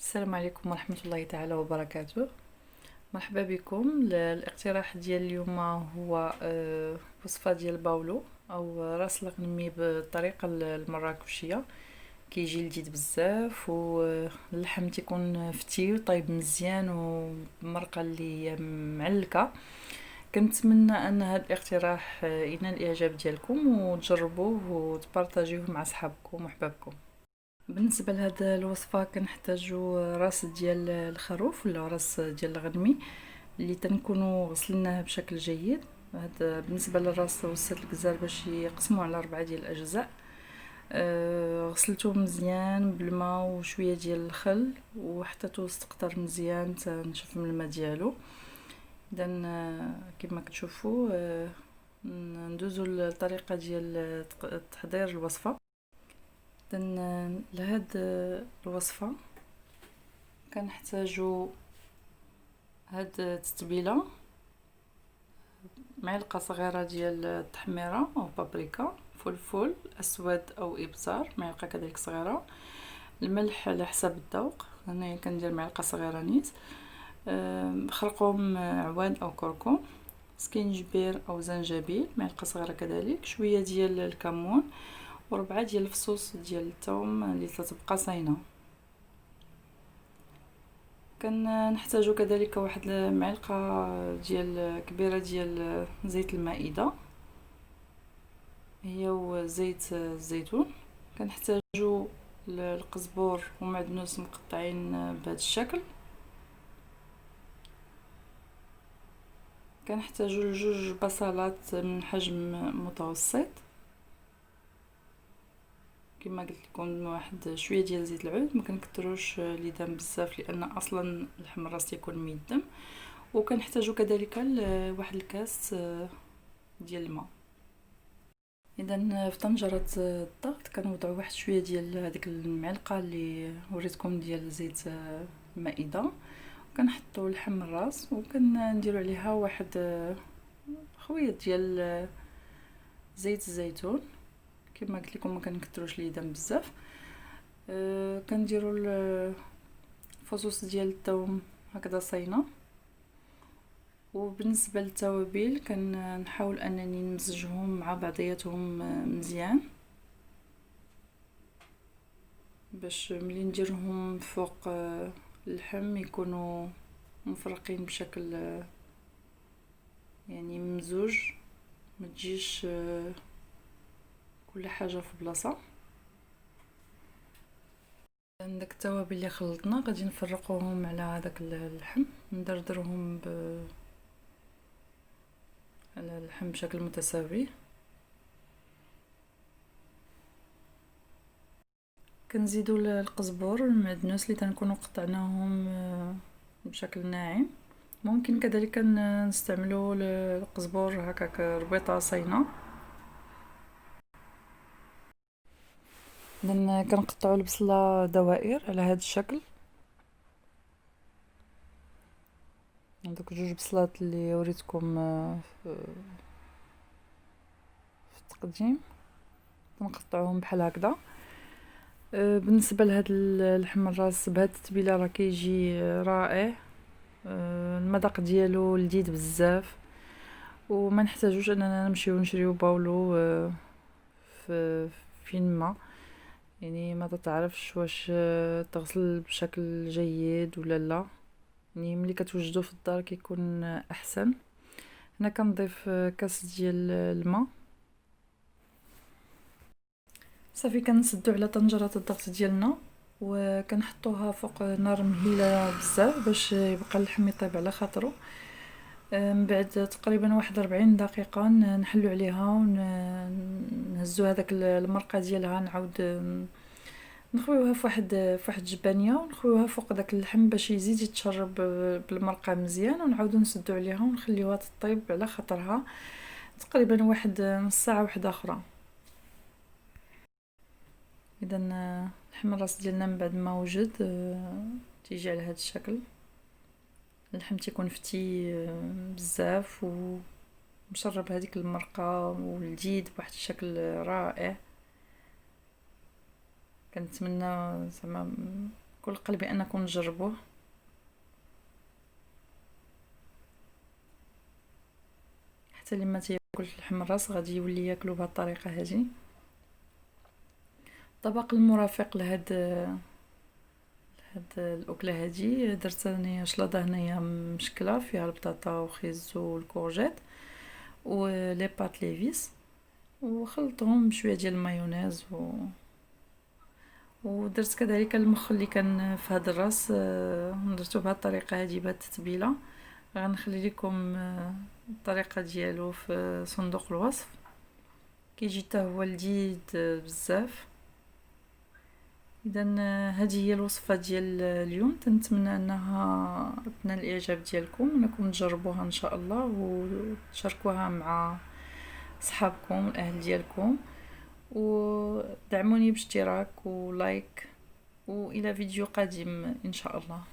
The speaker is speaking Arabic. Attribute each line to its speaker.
Speaker 1: السلام عليكم ورحمة الله تعالى وبركاته. مرحبا بكم. الاقتراح ديال اليوم هو وصفة ديال باولو او راس الغنمي بالطريقة المراكشية. كيجي لذيذ بزاف واللحم تيكون فتي وطيب مزيان ومرقة اللي هي معلكة. كنتمنى ان هذا الاقتراح ينال الاعجاب ديالكم وتجربوه وتبارطاجيوه مع صحابكم وحبابكم. بالنسبه لهذا الوصفه كنحتاجو راس ديال الخروف ولا راس ديال الغنمي اللي تنكونوا غسلناه بشكل جيد. هذا بالنسبه للراس وصلت الجزار باش يقسموا على 4 ديال الاجزاء. غسلته مزيان بالماء وشويه ديال الخل وحطيته استقطر مزيان تنشف من الماء ديالو. اذا كما كتشوفوا ندوزو للطريقه ديال تحضير الوصفه. لهاد الوصفة كنحتاجو هاد التتبيلة، معلقة صغيرة ديال التحميرة أو بابريكا، فلفل أسود أو إبزار معلقة كذلك صغيرة، الملح على حسب الذوق، أنا كندير معلقة صغيرة نيت، خرقوم عواد أو كركم، سكينجبير أو زنجبيل معلقة صغيرة كذلك، شوية ديال الكمون وربعة ديال الفصوص ديال الثوم اللي تتبقى صاينه. كنحتاجو كذلك واحد المعلقه ديال كبيره ديال زيت المائده هي وزيت الزيتون. كنحتاجو القزبور ومعدنوس مقطعين بهذا الشكل. كنحتاجو جوج بصلات من حجم متوسط كما قلت لكم، واحد شويه ديال زيت العود، ما كنكثروش ليدام بزاف لان اصلا اللحم الراس يكون ميدم. وكنحتاجو كذلك واحد الكاس ديال الماء. اذا في طنجره الضغط كنوضعوا واحد شويه ديال هذيك المعلقه اللي وريتكم ديال زيت المائده، وكنحطوا لحم الراس وكنديروا عليها واحد خويه ديال زيت الزيتون. كما قلت لكم ما كنكثروش ليدام بزاف. كنديروا الفصوص ديال الثوم هكذا صاينه. وبالنسبه للتوابل كنحاول انني نمزجهم مع بعضياتهم مزيان باش ملي نديرهم فوق اللحم يكونوا مفرقين بشكل يعني ممزوج، ما تجيش كل حاجه في بلاصه. عندك التوابل اللي خلطنا غادي نفرقوهم على هذاك اللحم، ندردرهم على اللحم بشكل متساوي. كنزيدوا القزبور والمعدنوس اللي تنكونوا قطعناهم بشكل ناعم. ممكن كذلك نستعملوا القزبور هكاك ربيطه صاينه. اذا كنقطعوا البصله دوائر على هذا الشكل. هذوك جوج بصلات اللي وريتكم في التقديم كنقطعوهم بحال هكذا. بالنسبه لهاد اللحم الراس بهاد التتبيله راه كيجي رائع. المذاق ديالو لذيذ بزاف وما نحتاجوش اننا نمشيو نشريو باولو في فين ما، يعني ما تتعرفش واش تغسل بشكل جيد ولا لا. يعني ملي كتوجدو في الدار كيكون احسن. هنا كنضيف كاس ديال الماء. صافي كنسدو على طنجره الضغط ديالنا وكنحطوها فوق نار مهيله بزاف باش يبقى اللحم يطيب على خاطرو. من بعد تقريبا واحد 40 دقيقه نحلو عليها ونهزو هذاك المرقه ديالها، نعاود نخويوها في واحد الجبانيه ونخويوها فوق داك اللحم باش يزيد يتشرب بالمرقه مزيان، ونعاودو نسدو عليها ونخليوها تطيب على خاطرها تقريبا واحد نص ساعه واحده اخرى. اذا لحم الراس ديالنا من بعد ما وجد تيجي على هذا الشكل. اللحم تيكون فتي بزاف ومشرب هذيك المرقه ولذيذ بواحد الشكل رائع. كنتمنى زعما كل قلبي انكم تجربوه. حتى اللي ما تياكلش اللحم الراس غادي يولي ياكلو بهذه الطريقه هذه. الطبق المرافق هاد الاكله هذه درت انايا شلاضه هنايا مشكله فيها البطاطا وخيز والكورجيت ولي بات ليفيس، وخلطهم بشويه ديال المايونيز ودرت كذلك المخ اللي كان في هذا الراس، درتو بهذه الطريقه هذه بهذه التتبيله. غنخلي لكم الطريقه ديالو في صندوق الوصف، كيجي حتى هو لذيذ بزاف. اذا هذه هي الوصفه ديال اليوم، تنتمنى انها تنال الاعجاب ديالكم وانكم تجربوها ان شاء الله وتشاركوها مع صحابكم الاهل ديالكم، ودعموني باشتراك ولايك، والى فيديو قادم ان شاء الله.